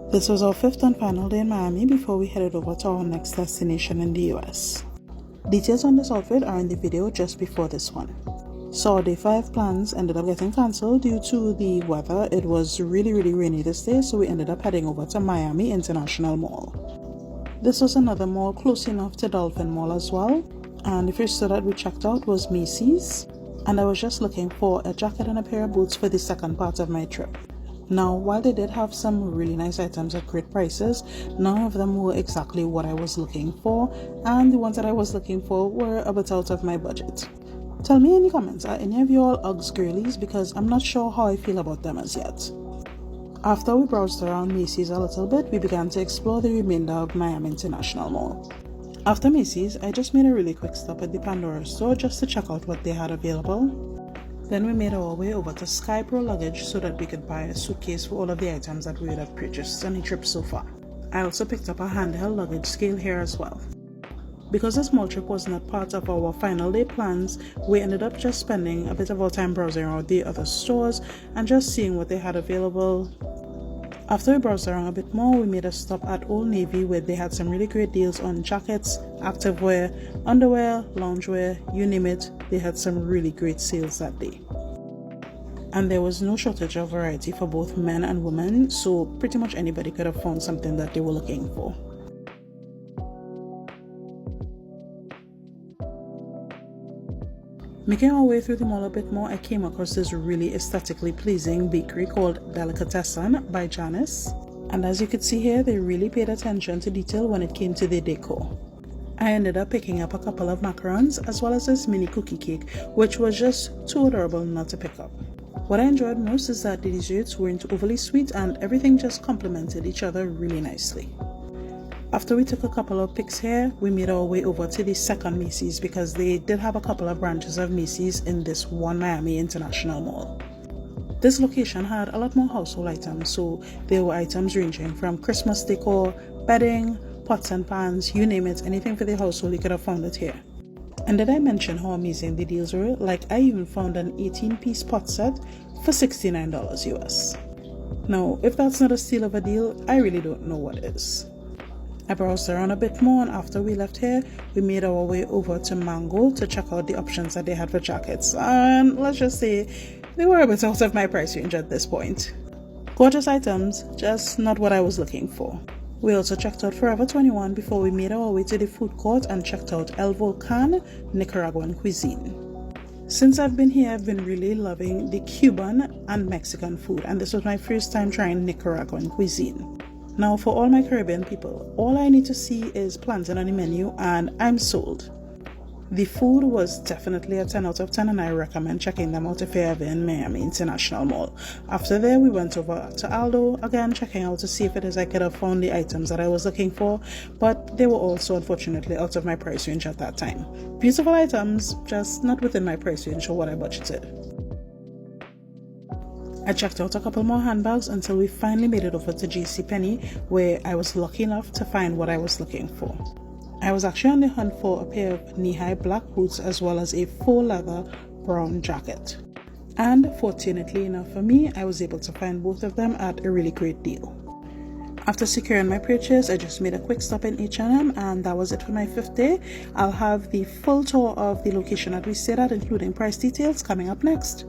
This was our fifth and final day in Miami before we headed over to our next destination in the US. Details on this outfit are in the video just before this one. So our day 5 plans ended up getting cancelled due to the weather. It was really rainy this day, so we ended up heading over to Miami International Mall. This was another mall close enough to Dolphin Mall as well, and the first store that we checked out was Macy's, and I was just looking for a jacket and a pair of boots for the second part of my trip. Now, while they did have some really nice items at great prices, none of them were exactly what I was looking for, and the ones that I was looking for were a bit out of my budget. Tell me in the comments, are any of you all Uggs girlies, because I'm not sure how I feel about them as yet. After we browsed around Macy's a little bit, we began to explore the remainder of Miami International Mall. After Macy's, I just made a really quick stop at the Pandora store just to check out what they had available. Then we made our way over to Sky Pro Luggage so that we could buy a suitcase for all of the items that we would have purchased on the trip so far. I also picked up a handheld luggage scale here as well. Because this mall trip was not part of our final day plans, we ended up just spending a bit of our time browsing around the other stores and just seeing what they had available. After we browsed around a bit more, we made a stop at Old Navy where they had some really great deals on jackets, activewear, underwear, loungewear, you name it. They had some really great sales that day. And there was no shortage of variety for both men and women, so pretty much anybody could have found something that they were looking for. Making our way through the mall a bit more, I came across this really aesthetically pleasing bakery called Delicatessen by Janice. And as you could see here, they really paid attention to detail when it came to their decor. I ended up picking up a couple of macarons as well as this mini cookie cake, which was just too adorable not to pick up. What I enjoyed most is that the desserts weren't overly sweet and everything just complemented each other really nicely. After we took a couple of pics here, we made our way over to the second Macy's because they did have a couple of branches of Macy's in this one Miami International Mall. This location had a lot more household items, so there were items ranging from Christmas decor, bedding, pots and pans, you name it, anything for the household, you could have found it here. And did I mention how amazing the deals were? Like, I even found an 18-piece pot set for $69 US. Now, if that's not a steal of a deal, I really don't know what is. I browsed around a bit more, and after we left here, we made our way over to Mango to check out the options that they had for jackets. And let's just say, they were a bit out of my price range at this point. Gorgeous items, just not what I was looking for. We also checked out Forever 21 before we made our way to the food court and checked out El Volcan Nicaraguan cuisine. Since I've been here, I've been really loving the Cuban and Mexican food, and this was my first time trying Nicaraguan cuisine. Now, for all my Caribbean people, all I need to see is plantain on the menu and I'm sold. The food was definitely a 10 out of 10 and I recommend checking them out if you're ever in Miami International Mall. After there, we went over to Aldo, again checking out to see if it is I could have found the items that I was looking for, but they were also unfortunately out of my price range at that time. Beautiful items, just not within my price range or what I budgeted. I checked out a couple more handbags until we finally made it over to JCPenney, where I was lucky enough to find what I was looking for. I was actually on the hunt for a pair of knee-high black boots as well as a faux leather brown jacket. And fortunately enough for me, I was able to find both of them at a really great deal. After securing my purchase, I just made a quick stop in H&M, and that was it for my 5th day. I'll have the full tour of the location that we stayed at, including price details, coming up next.